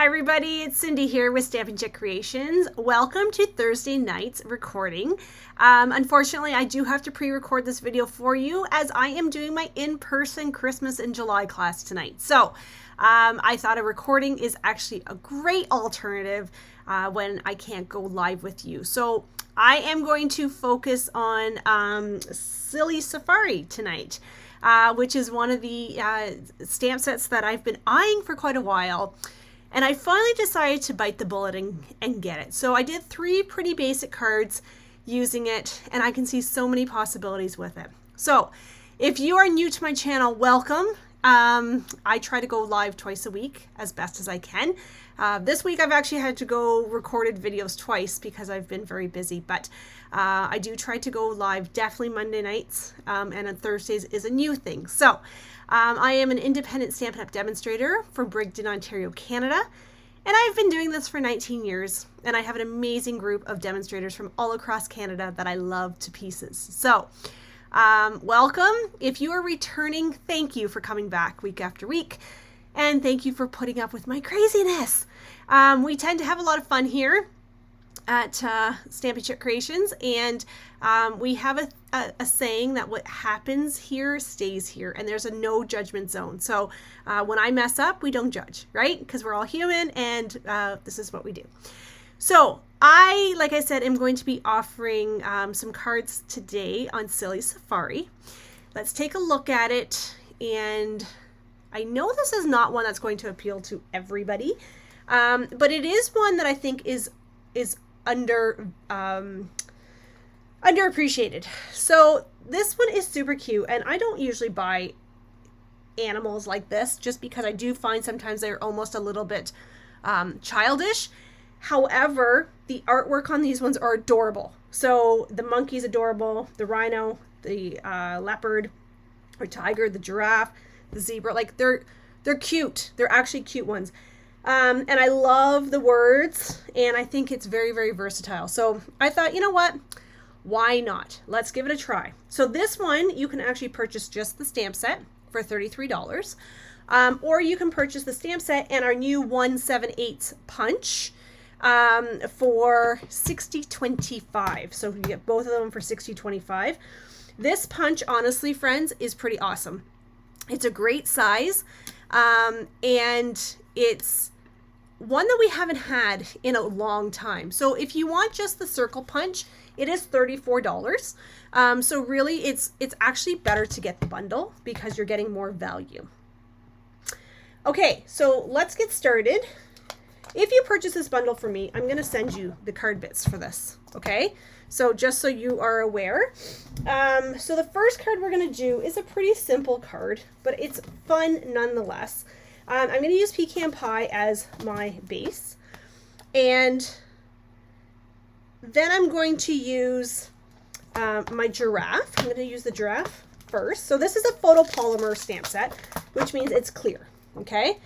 Hi everybody, it's Cindy here with Stampin' Chick Creations. Welcome to Thursday night's recording. Unfortunately, I do have to pre-record this video for you as I am doing my in-person Christmas in July class tonight. So I thought a recording is actually a great alternative when I can't go live with you. So I am going to focus on Silly Safari tonight, which is one of the stamp sets that I've been eyeing for quite a while. And I finally decided to bite the bullet and get it. So I did 3 pretty basic cards using it, and I can see so many possibilities with it. So if you are new to my channel, welcome. I try to go live twice a week as best as I can. This week I've actually had to go recorded videos twice because I've been very busy, but I do try to go live definitely Monday nights, and on Thursdays is a new thing. So I am an independent Stampin' Up! Demonstrator from Brigden, Ontario, Canada, and I've been doing this for 19 years, and I have an amazing group of demonstrators from all across Canada that I love to pieces. So welcome. If you are returning, thank you for coming back week after week, and thank you for putting up with my craziness. We tend to have a lot of fun here at Stampin' Chick Creations, and we have a saying that what happens here stays here, and there's a no judgment zone. So when I mess up, we don't judge, right? Because we're all human, and this is what we do. So I, like I said, am going to be offering some cards today on Silly Safari. Let's take a look at it, and I know this is not one that's going to appeal to everybody, but it is one that I think is underappreciated. So this one is super cute, and I don't usually buy animals like this just because I do find sometimes they're almost a little bit childish. However, the artwork on these ones are adorable. So the monkey's adorable, the rhino, the leopard or tiger, the giraffe, the zebra, like they're cute. They're actually cute ones. And I love the words, and I think it's very, very versatile. So I thought, you know what? Why not? Let's give it a try. So this one, you can actually purchase just the stamp set for $33. Or you can purchase the stamp set and our new 1/7/8 punch for $60.25. So you get both of them for $60.25. This punch, honestly, friends, is pretty awesome. It's a great size, and it's one that we haven't had in a long time. So if you want just the circle punch, it is $34. So really it's actually better to get the bundle because you're getting more value. Okay, so let's get started. If you purchase this bundle for me, I'm going to send you the card bits for this, okay? So just so you are aware. So the first card we're going to do is a pretty simple card, but it's fun nonetheless. I'm going to use Pecan Pie as my base, and then I'm going to use my giraffe. I'm going to use the giraffe first. So this is a photopolymer stamp set, which means it's clear, okay?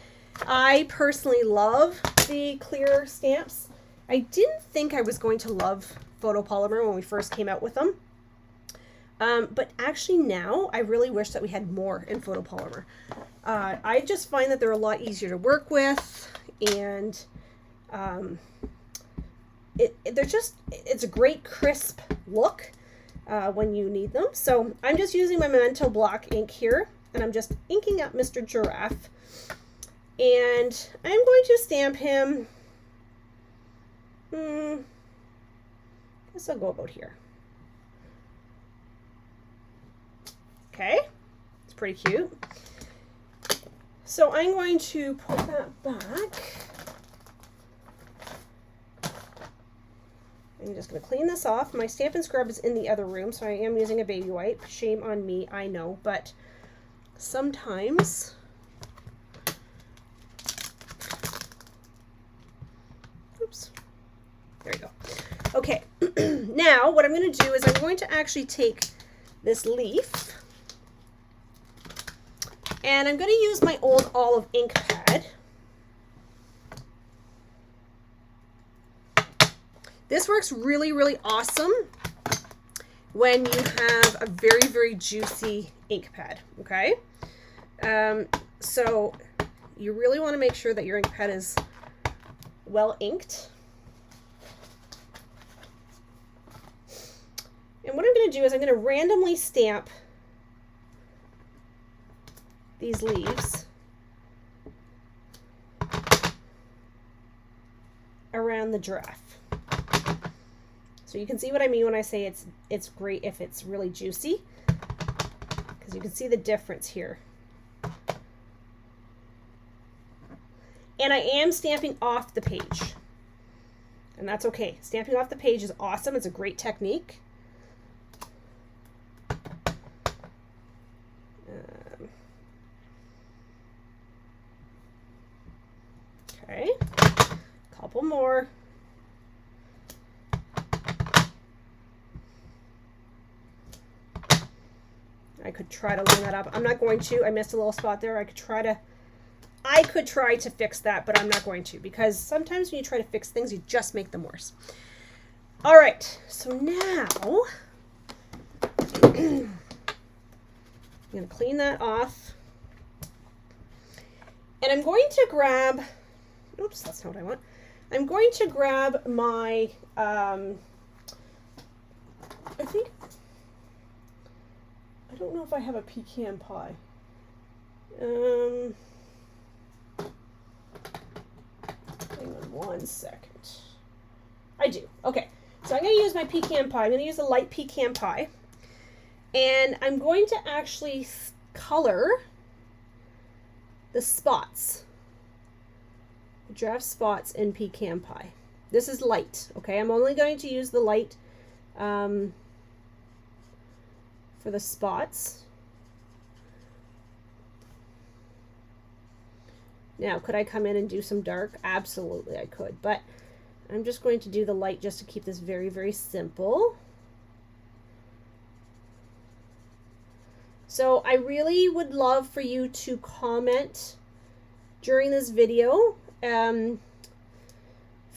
I personally love the clear stamps. I didn't think I was going to love photopolymer when we first came out with them. But actually now I really wish that we had more in photopolymer. I just find that they're a lot easier to work with, and it's a great crisp look when you need them. So I'm just using my Memento block ink here, and I'm just inking up Mr. Giraffe, and I'm going to stamp him. I guess I'll go about here. Okay, it's pretty cute. So I'm going to put that back. I'm just going to clean this off. My Stampin' Scrub is in the other room, so I am using a baby wipe. Shame on me, I know, but sometimes... Oops. There we go. Okay, now what I'm going to do is I'm going to actually take this leaf, and I'm going to use my old olive ink pad. This works really, really awesome when you have a very, very juicy ink pad, okay? So you really want to make sure that your ink pad is well inked. And what I'm going to do is I'm going to randomly stamp these leaves around the giraffe. So you can see what I mean when I say it's great if it's really juicy, because you can see the difference here. And I am stamping off the page, and that's okay. Stamping off the page is awesome. It's a great technique. Okay, couple more. I could try to line that up. I'm not going to. I missed a little spot there. I could try to fix that, but I'm not going to, because sometimes when you try to fix things, you just make them worse. All right, so now I'm going to clean that off. And I'm going to grab, oops, that's not what I want. I'm going to grab my, I don't know if I have a pecan pie. Hang on one second. I do. Okay, so I'm going to use my pecan pie. I'm going to use a light pecan pie. And I'm going to actually color the spots, the giraffe spots in pecan pie. This is light, okay? I'm only going to use the light for the spots. Now, could I come in and do some dark? Absolutely, I could, but I'm just going to do the light just to keep this very, very simple. So I really would love for you to comment during this video.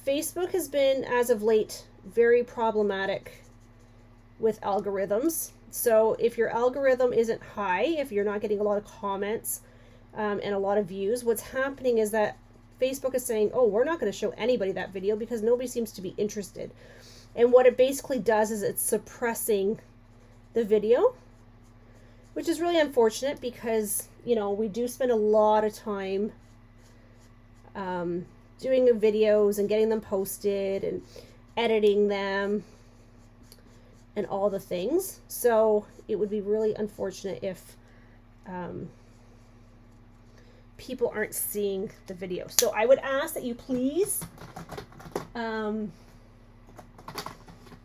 Facebook has been, as of late, very problematic with algorithms. So if your algorithm isn't high, if you're not getting a lot of comments and a lot of views, what's happening is that Facebook is saying, oh, we're not going to show anybody that video because nobody seems to be interested. And what it basically does is it's suppressing the video, which is really unfortunate because, you know, we do spend a lot of time doing the videos and getting them posted and editing them and all the things. So it would be really unfortunate if people aren't seeing the video. So I would ask that you please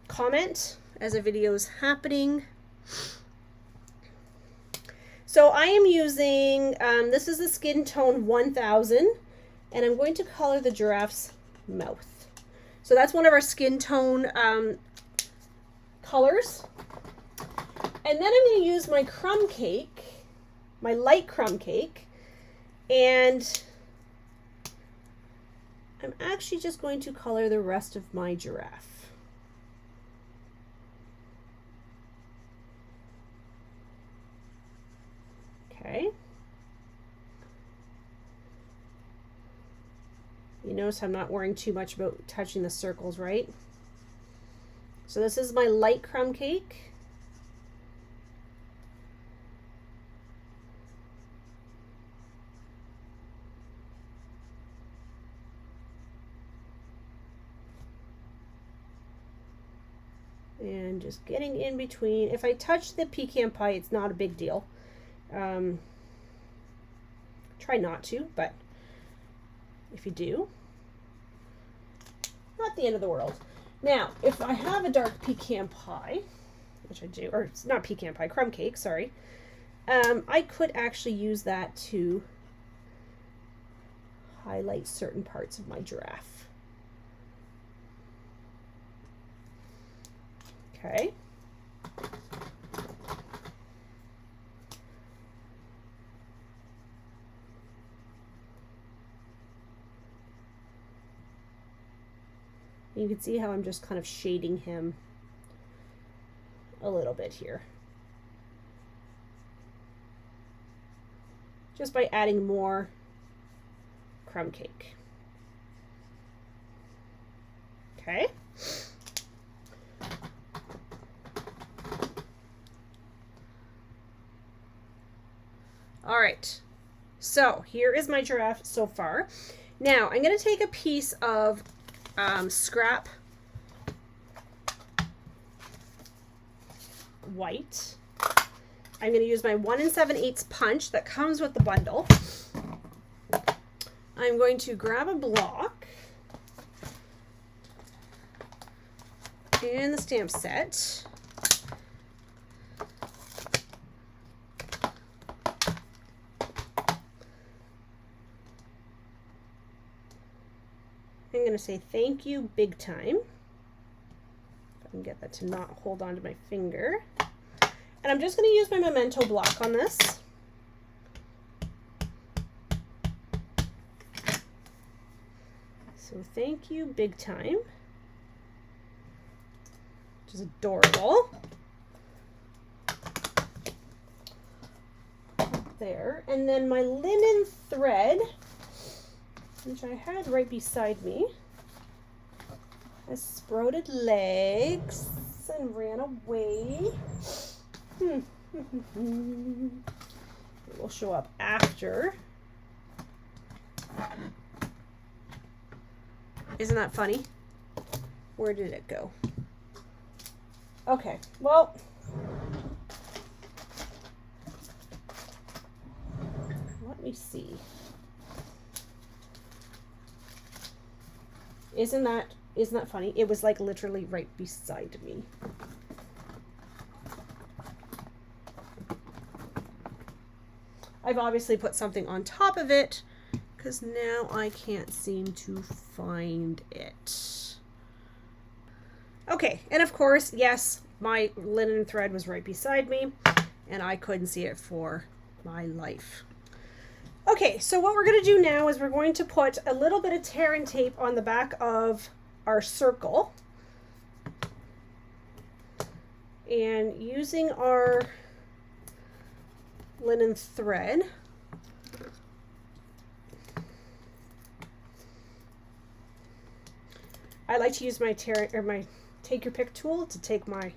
comment as a video is happening. So I am using, this is the Skin Tone 1000, and I'm going to color the giraffe's mouth. So that's one of our skin tone colors. And then I'm going to use my crumb cake, my light crumb cake, and I'm actually just going to color the rest of my giraffe. Okay. You notice I'm not worrying too much about touching the circles, right? So this is my light crumb cake. And just getting in between. If I touch the pecan pie, it's not a big deal. Try not to, but if you do, not the end of the world. Now, if I have a dark pecan pie, which I do, or it's not pecan pie, crumb cake, sorry, I could actually use that to highlight certain parts of my giraffe. Okay. You can see how I'm just kind of shading him a little bit here. Just by adding more crumb cake. Okay. All right. So here is my giraffe so far. Now I'm going to take a piece of scrap white. I'm going to use my 1 7/8 punch that comes with the bundle. I'm going to grab a block and the stamp set. I'm going to say thank you big time. If I can get that to not hold on to my finger. And I'm just going to use my Memento block on this. So thank you big time. Which is adorable. There. And then my linen thread, which I had right beside me, has sprouted legs and ran away. It will show up after. Isn't that funny? Where did it go? Okay, well, let me see. Isn't that funny? It was like literally right beside me. I've obviously put something on top of it because now I can't seem to find it. Okay, and of course, yes, my linen thread was right beside me and I couldn't see it for my life. Okay, so what we're going to do now is we're going to put a little bit of tear and tape on the back of our circle. And using our linen thread, I like to use my take your pick tool to take my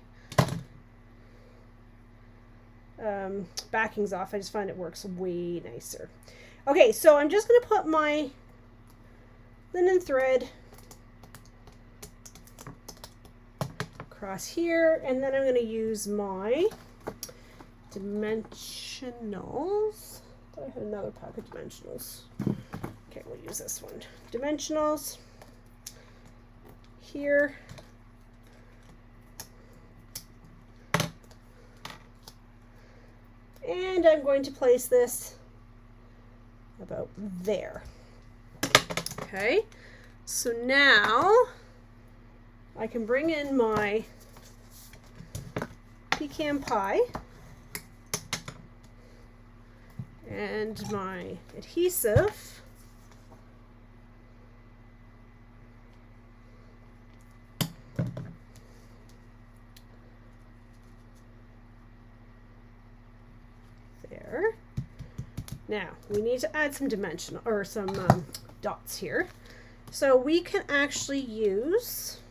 backings off. I just find it works way nicer. Okay, so I'm just going to put my linen thread across here, and then I'm going to use my dimensionals. Do I have another pack of dimensionals? Okay, we'll use this one. Dimensionals here. And I'm going to place this about there. Okay, so now I can bring in my pecan pie and my adhesive. There. Now we need to add some dimensional or some dots here. So we can actually use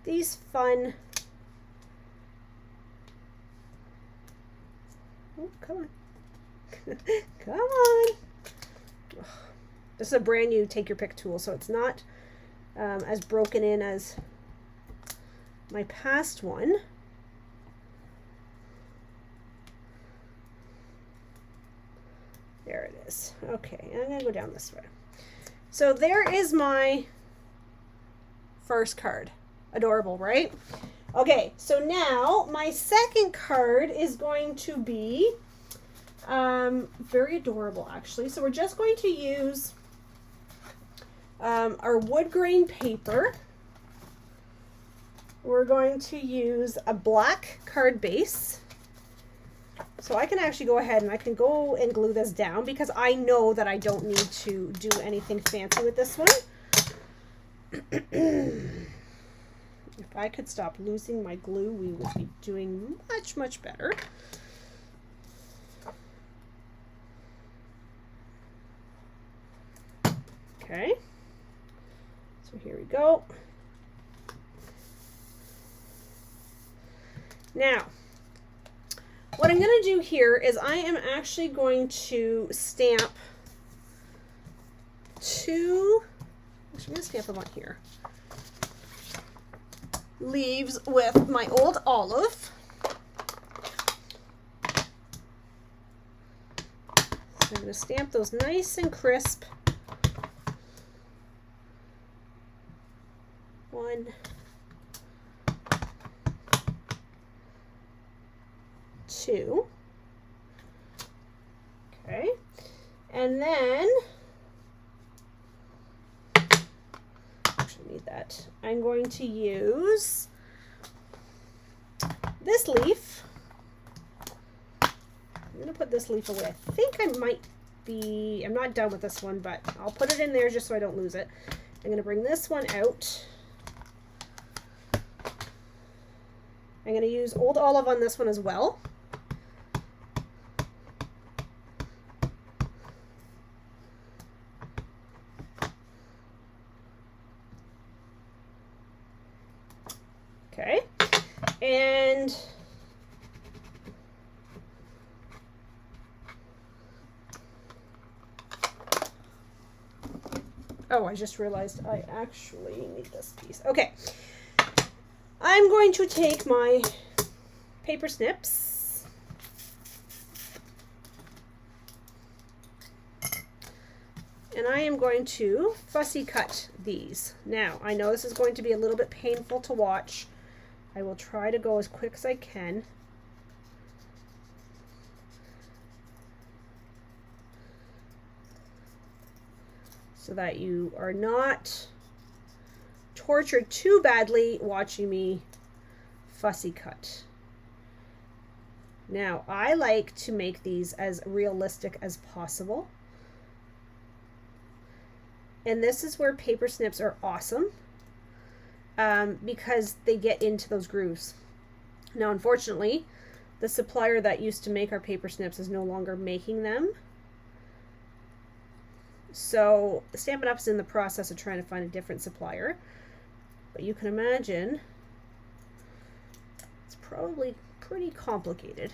these fun, oh, come on, come on. This is a brand new take your pick tool, so it's not as broken in as my past one. There it is. Okay, I'm going to go down this way. So there is my first card. Adorable, right? Okay, so now my second card is going to be very adorable, actually. So we're just going to use our wood grain paper. We're going to use a black card base. So I can actually go ahead and I can go and glue this down because I know that I don't need to do anything fancy with this one. If I could stop losing my glue, we would be doing much, much better. Okay. So here we go. Now, what I'm going to do here is I am actually going to stamp two, actually I'm going to stamp them on here, leaves with my old olive. So I'm going to stamp those nice and crisp. 1, 2. Okay. And then, actually need that. I'm going to use this leaf. I'm going to put this leaf away. I think I might be, I'm not done with this one, but I'll put it in there just so I don't lose it. I'm going to bring this one out. I'm going to use old olive on this one as well. Okay, and oh, I just realized I actually need this piece. Okay, I'm going to take my paper snips and I am going to fussy cut these. Now, I know this is going to be a little bit painful to watch. I will try to go as quick as I can. So that you are not tortured too badly watching me fussy cut. Now, I like to make these as realistic as possible. And this is where paper snips are awesome. Because they get into those grooves. Now, unfortunately, the supplier that used to make our paper snips is no longer making them. So Stampin' Up! Is in the process of trying to find a different supplier. But you can imagine it's probably pretty complicated.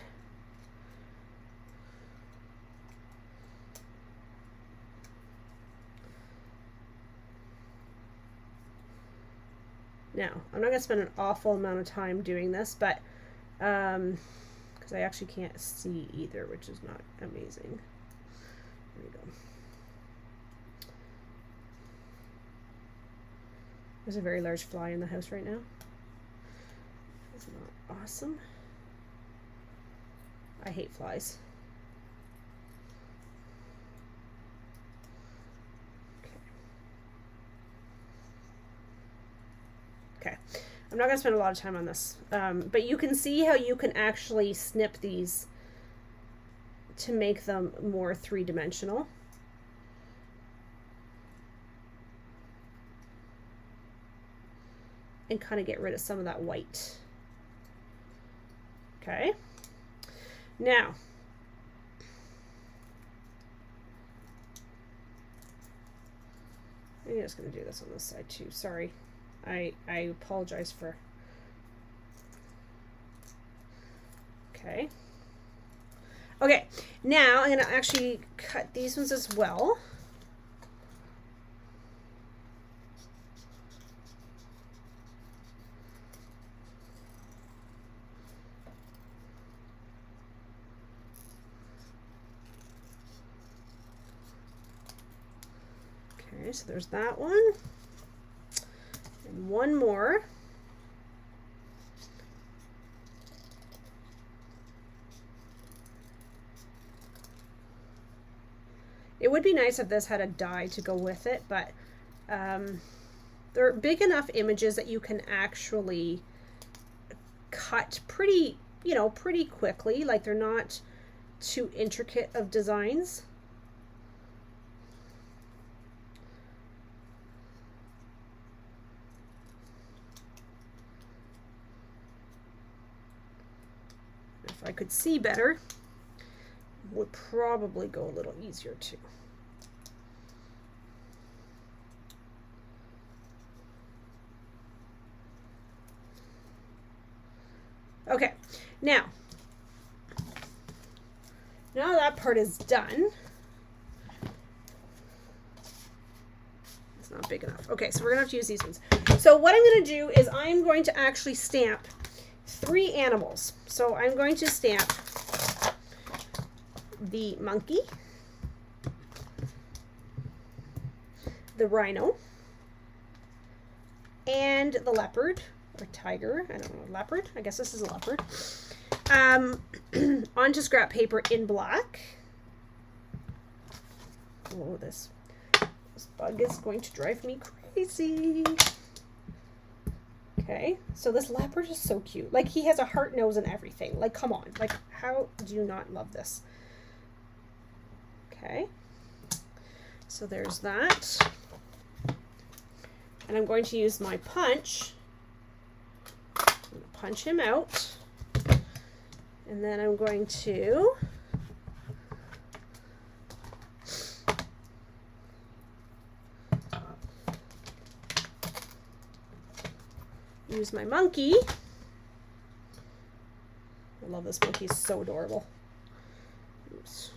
Now, I'm not going to spend an awful amount of time doing this, but because I actually can't see either, which is not amazing. There we go. There's a very large fly in the house right now. That's not awesome. I hate flies. Okay, I'm not going to spend a lot of time on this, but you can see how you can actually snip these to make them more three-dimensional. And kind of get rid of some of that white. Okay, now I'm just going to do this on this side too. Sorry. I apologize for. Okay. Okay, now I'm going to actually cut these ones as well. Okay, so there's that one. And one more. It would be nice if this had a die to go with it, but they're big enough images that you can actually cut pretty, pretty quickly. Like, they're not too intricate of designs. If I could see better, would probably go a little easier too. Okay, now that part is done. It's not big enough. Okay, so we're gonna have to use these ones. So what I'm gonna do is I'm going to actually stamp 3 animals. So I'm going to stamp the monkey, the rhino, and the leopard or tiger. I don't know, leopard. I guess this is a leopard. Onto scrap paper in black. Oh, this bug is going to drive me crazy. Okay, so this leopard is so cute. Like, he has a heart nose and everything. Like, come on. Like, how do you not love this? Okay, so there's that. And I'm going to use my punch. I'm going to punch him out. And then I'm going to use my monkey. I love this monkey, he's so adorable. Oops.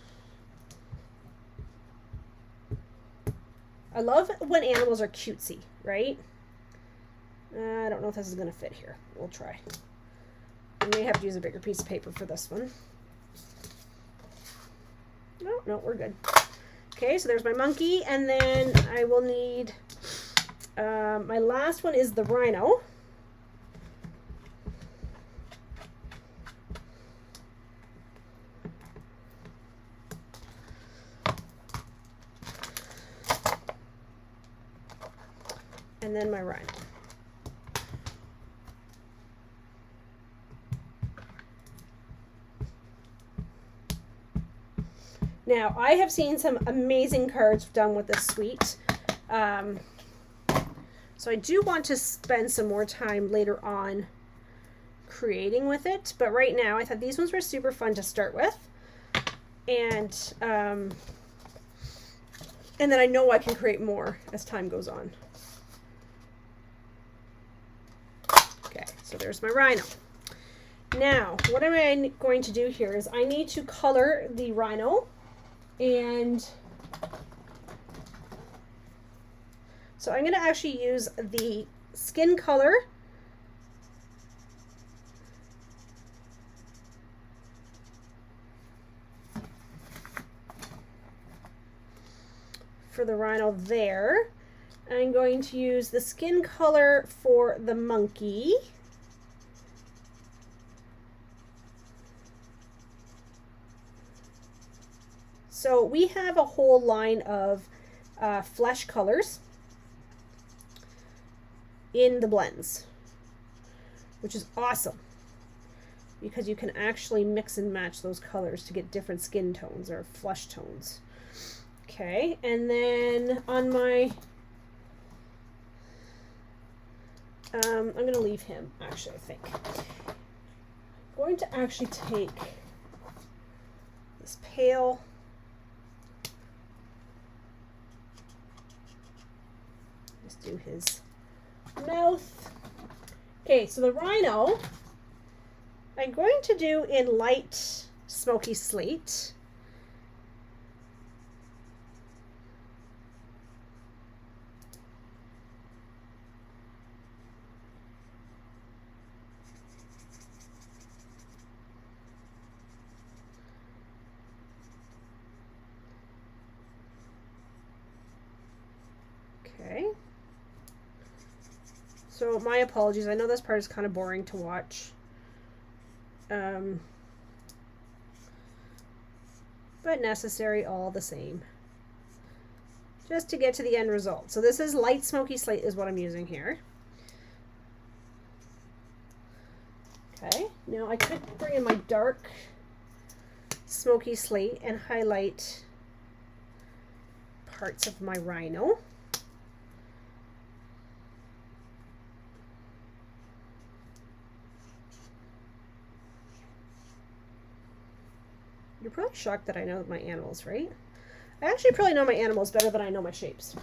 I love when animals are cutesy, right? I don't know if this is going to fit here. We'll try. I may have to use a bigger piece of paper for this one. No, we're good. Okay, so there's my monkey, and then I will need, my last one is the rhino. And then my rhino. Now, I have seen some amazing cards done with this suite. So I do want to spend some more time later on creating with it. But right now, I thought these ones were super fun to start with. And then I know I can create more as time goes on. Okay, so there's my rhino. Now, what am I going to do here is I need to color the rhino. And so I'm going to actually use the skin color for the rhino there. I'm going to use the skin color for the monkey. So we have a whole line of flesh colors in the blends, which is awesome because you can actually mix and match those colors to get different skin tones or flesh tones. Okay, and then on my, I'm going to leave him, actually, I think. I'm going to actually take this pale do his mouth. Okay, so the rhino I'm going to do in light smoky slate. Okay. So my apologies. I know this part is kind of boring to watch. But necessary all the same. Just to get to the end result. So this is light smoky slate is what I'm using here. Okay. Now I could bring in my dark smoky slate and highlight parts of my rhino. You're probably shocked that I know my animals, right? I actually probably know my animals better than I know my shapes.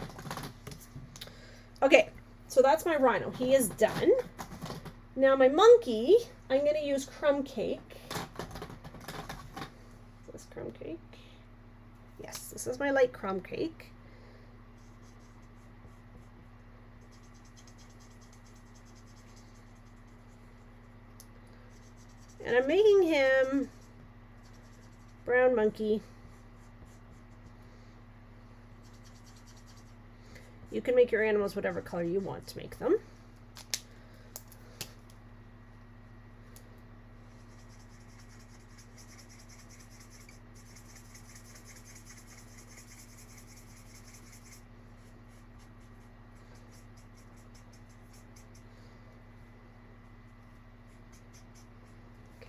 Okay, so that's my rhino. He is done. Now my monkey, I'm going to use crumb cake. Is this crumb cake? Yes, this is my light crumb cake. And I'm making him brown monkey. You can make your animals whatever color you want to make them.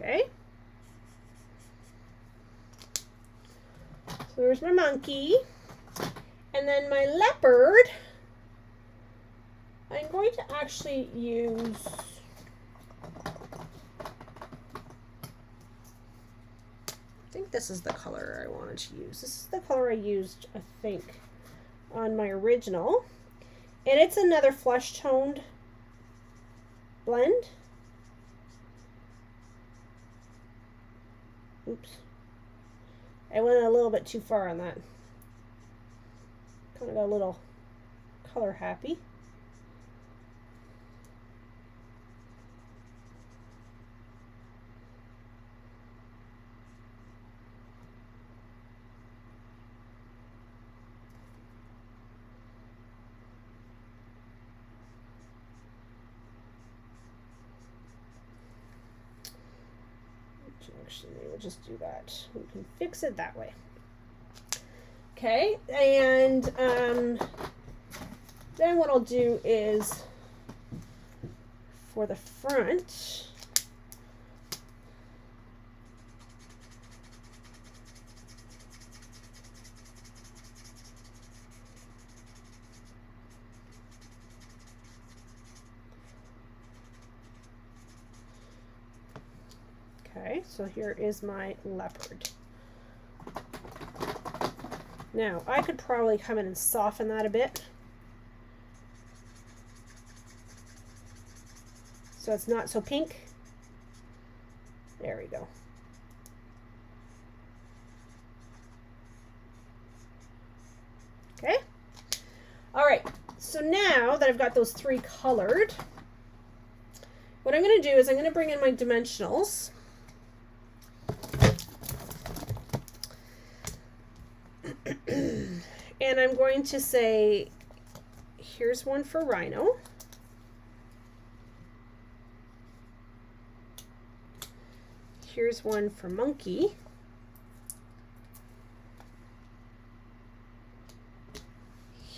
Okay. So there's my monkey. And then my leopard, I'm going to actually use I think this is the color I wanted to use. This is the color I used, I think, on my original. And it's another flesh toned blend. Oops. I went a little bit too far on that. Kind of got a little color happy. Actually, we'll just do that. We can fix it that way. Okay, and then what I'll do is for the front, okay, so here is my leopard. Now, I could probably come in and soften that a bit, so it's not so pink. There we go. Okay. All right, so now that I've got those three colored, what I'm going to do is I'm going to bring in my dimensionals. And I'm going to say, here's one for rhino. Here's one for monkey.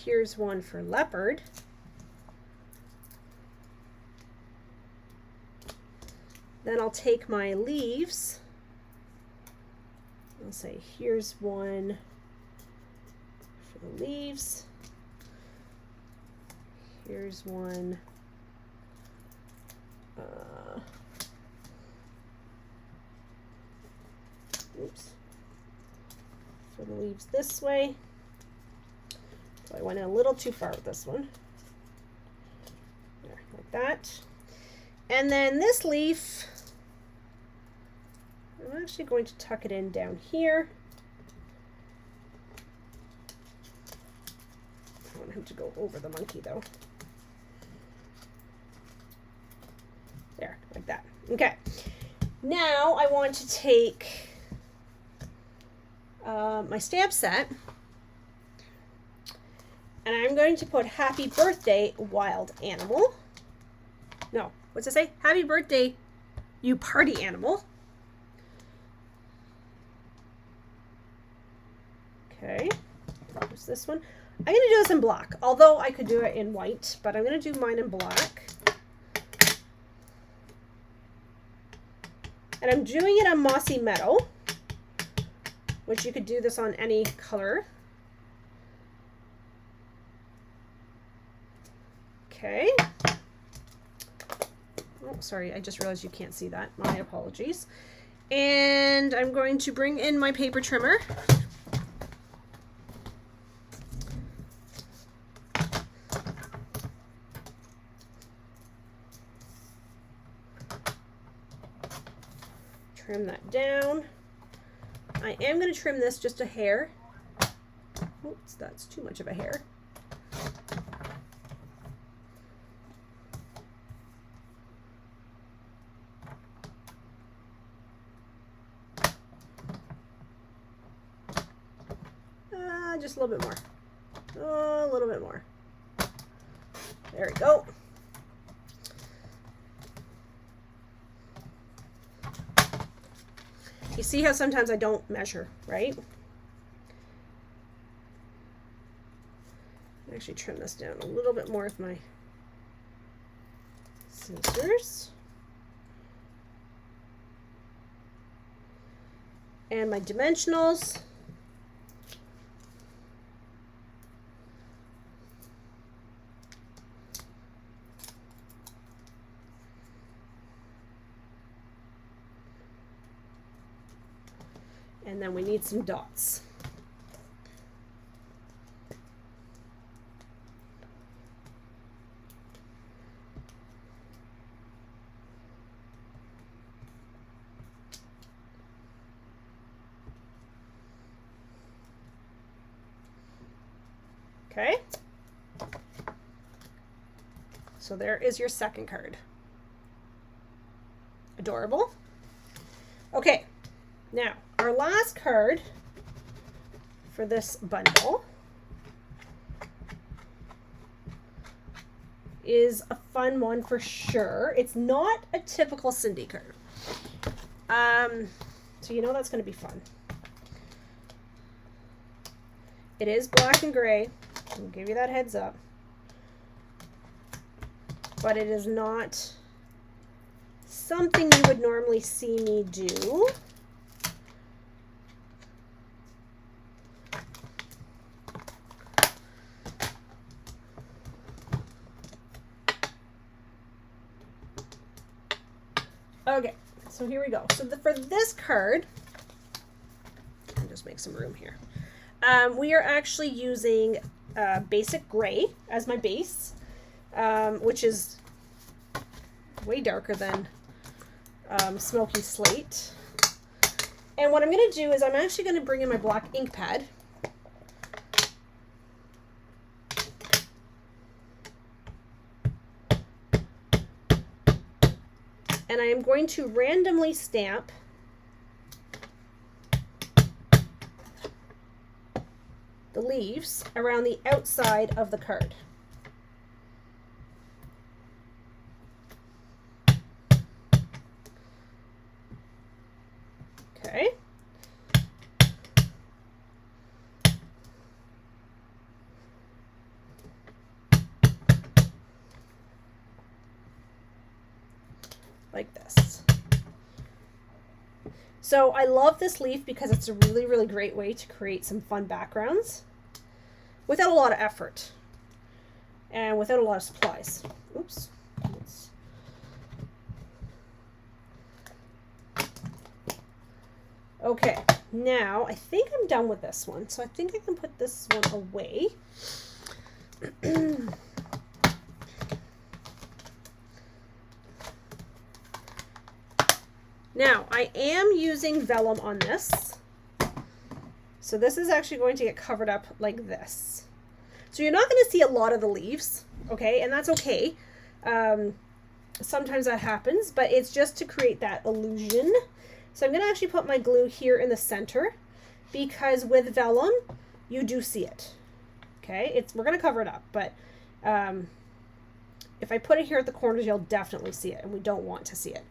Here's one for leopard. Then I'll take my leaves. I'll say, here's one the leaves. Here's one oops, for the leaves this way. So I went in a little too far with this one. There, like that. And then this leaf, I'm actually going to tuck it in down here. I want him to go over the monkey though. There, like that. Okay. Now I want to take my stamp set, and I'm going to put Happy Birthday Wild Animal. No, what's it say? Happy birthday, you party animal. Okay, there's this one. I'm going to do this in black, although I could do it in white, but I'm going to do mine in black. And I'm doing it on Mossy Meadow, which you could do this on any color. Okay. Oh, sorry, I just realized you can't see that. My apologies. And I'm going to bring in my paper trimmer. trim that down. I am going to trim this just a hair. Oops, that's too much of a hair. Just a little bit more. Oh, a little bit more. There we go. You see how sometimes I don't measure, right? Actually trim this down a little bit more with my scissors. And my dimensionals. And then we need some dots. Okay. So there is your second card. Adorable. Okay. Now, our last card for this bundle is a fun one for sure. It's not a typical Cindy card. So you know that's going to be fun. It is black and gray. I'll give you that heads up. But it is not something you would normally see me do. Okay, so here we go. So for this card, I'll just make some room here. We are actually using basic gray as my base, which is way darker than smoky slate. And what I'm going to do is I'm actually going to bring in my black ink pad. And I am going to randomly stamp the leaves around the outside of the card. Okay. Like this. So I love this leaf because it's a really, really great way to create some fun backgrounds without a lot of effort and without a lot of supplies. Oops. Okay, now I think I'm done with this one. So I think I can put this one away. Now, I am using vellum on this. So this is actually going to get covered up like this. So you're not going to see a lot of the leaves, okay? And that's okay. Sometimes that happens, but it's just to create that illusion. So I'm going to actually put my glue here in the center because with vellum, you do see it, okay? We're going to cover it up, but if I put it here at the corners, you'll definitely see it, and we don't want to see it.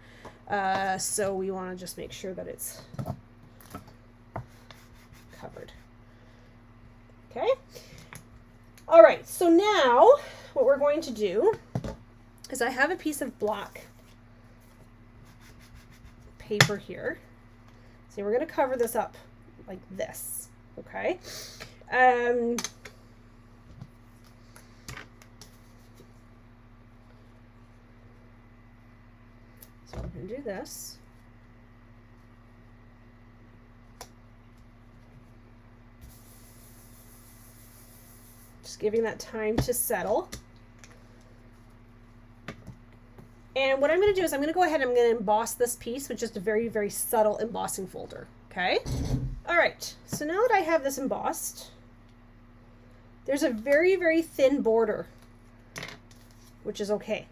So we want to just make sure that it's covered. Okay. All right. So now what we're going to do is I have a piece of black paper here. So we're going to cover this up like this. Okay. So we're going to do this. Just giving that time to settle. And what I'm going to do is I'm going to go ahead and I'm going to emboss this piece with just a very, very subtle embossing folder. Okay. All right. So now that I have this embossed, there's a very, very thin border, which is okay.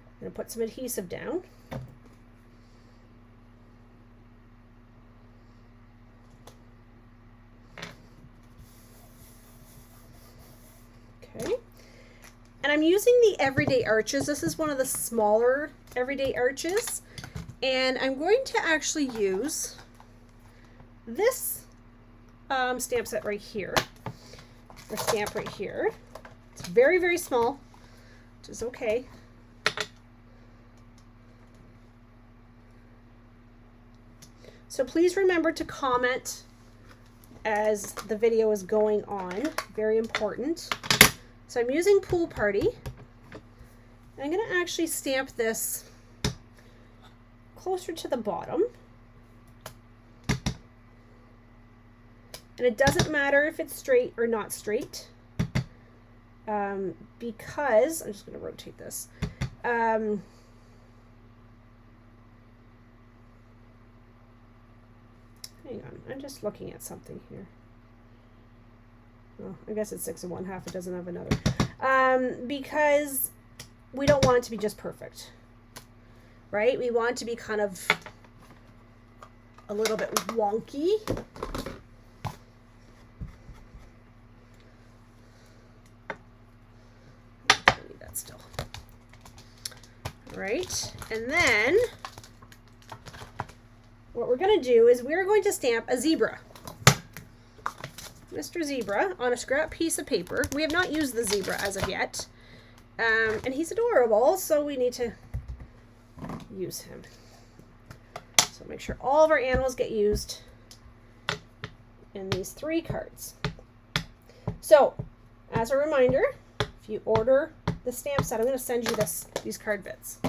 I'm going to put some adhesive down. Okay. And I'm using the Everyday Arches. This is one of the smaller Everyday Arches. And I'm going to actually use this stamp set right here, or stamp right here. It's very, very small, which is okay. So please remember to comment as the video is going on. Very important. So I'm using Pool Party. And I'm going to actually stamp this closer to the bottom. And it doesn't matter if it's straight or not straight, because I'm just going to rotate this. Hang on, I'm just looking at something here. Oh, I guess it's 6 1/2. It doesn't have another. Because we don't want it to be just perfect, right? We want it to be kind of a little bit wonky. I need that still. All right, and then what we're going to do is we're going to stamp a zebra. Mr. Zebra on a scrap piece of paper. We have not used the zebra as of yet. And he's adorable, so we need to use him. So make sure all of our animals get used in these 3 cards. So, as a reminder, if you order the stamp set, I'm going to send you these card bits.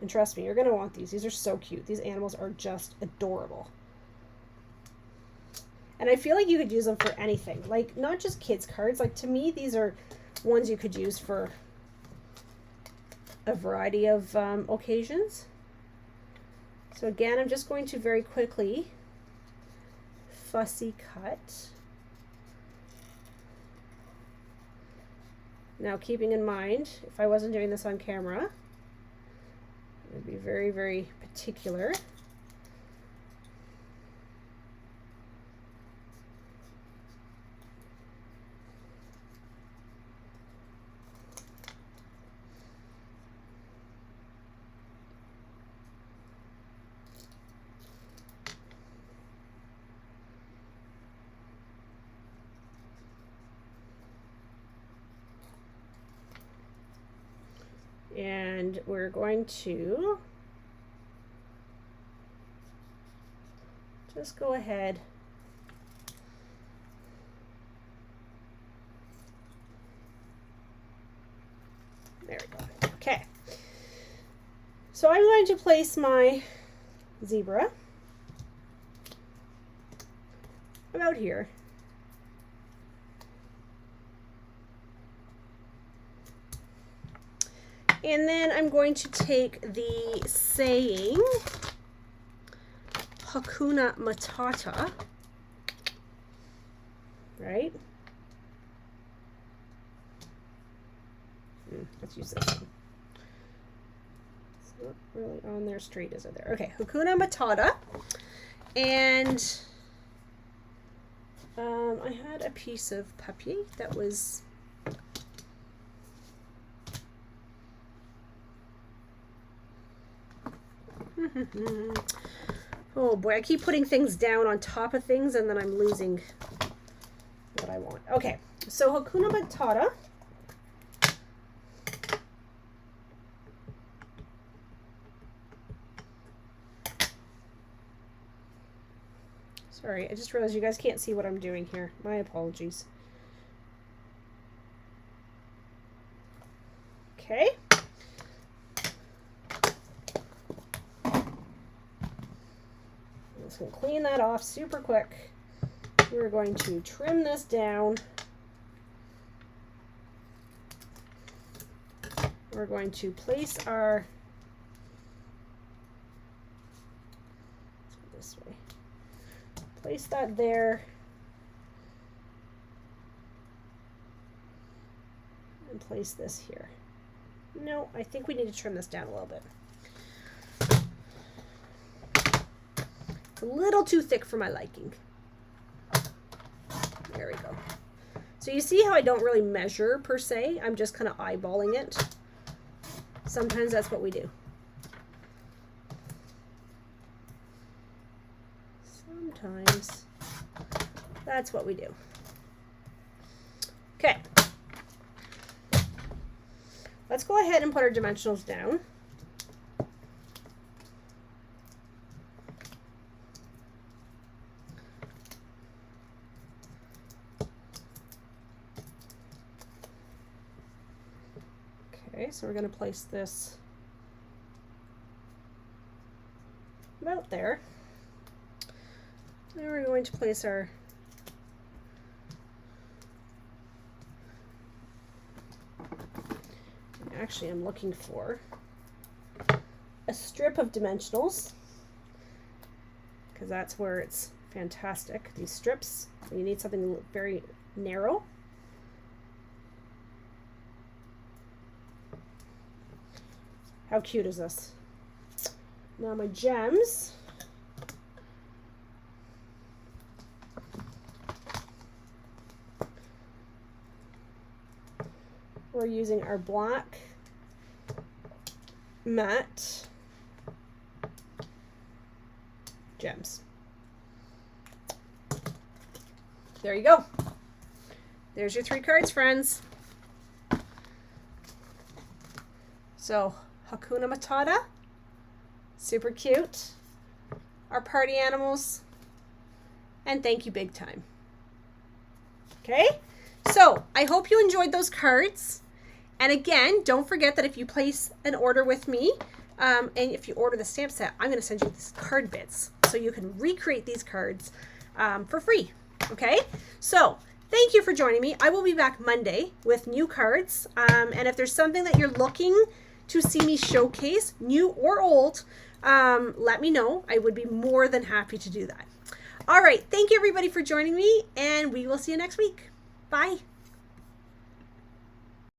And trust me, you're going to want these. These are so cute. These animals are just adorable. And I feel like you could use them for anything, like not just kids cards. Like to me, these are ones you could use for a variety of occasions. So again, I'm just going to very quickly fussy cut. Now keeping in mind, if I wasn't doing this on camera, I'd be very, very particular. And we're going to just go ahead there we go. Okay, so I'm going to place my zebra about here. And then I'm going to take the saying Hakuna Matata, right? Let's use this one. It's not really on there straight, is it there? Okay, Hakuna Matata. And I had a piece of papier that was oh boy, I keep putting things down on top of things and then I'm losing what I want. Okay, so Hakuna Matata. Sorry, I just realized you guys can't see what I'm doing here. My apologies. Okay. Just gonna clean that off super quick. We're going to trim this down. we're going to place our, let's go this way, place that there, and place this here. No, I think we need to trim this down a little bit. It's a little too thick for my liking. There we go. So you see how I don't really measure per se, I'm just kind of eyeballing it. Sometimes that's what we do. Sometimes that's what we do. Okay. Let's go ahead and put our dimensionals down. Okay, so we're going to place this about there. Then we're going to place our actually I'm looking for a strip of dimensionals because that's where it's fantastic. These strips, you need something very narrow. How cute is this? Now my gems. We're using our black matte gems. There you go. There's your 3 cards, friends. So, Hakuna Matata, super cute. Our party animals, and thank you big time. Okay, so I hope you enjoyed those cards. And again, don't forget that if you place an order with me, and if you order the stamp set, I'm going to send you these card bits so you can recreate these cards for free. Okay, so thank you for joining me. I will be back Monday with new cards. And if there's something that you're looking to see me showcase, new or old, let me know. I would be more than happy to do that. All right, thank you everybody for joining me, and we will see you next week. Bye.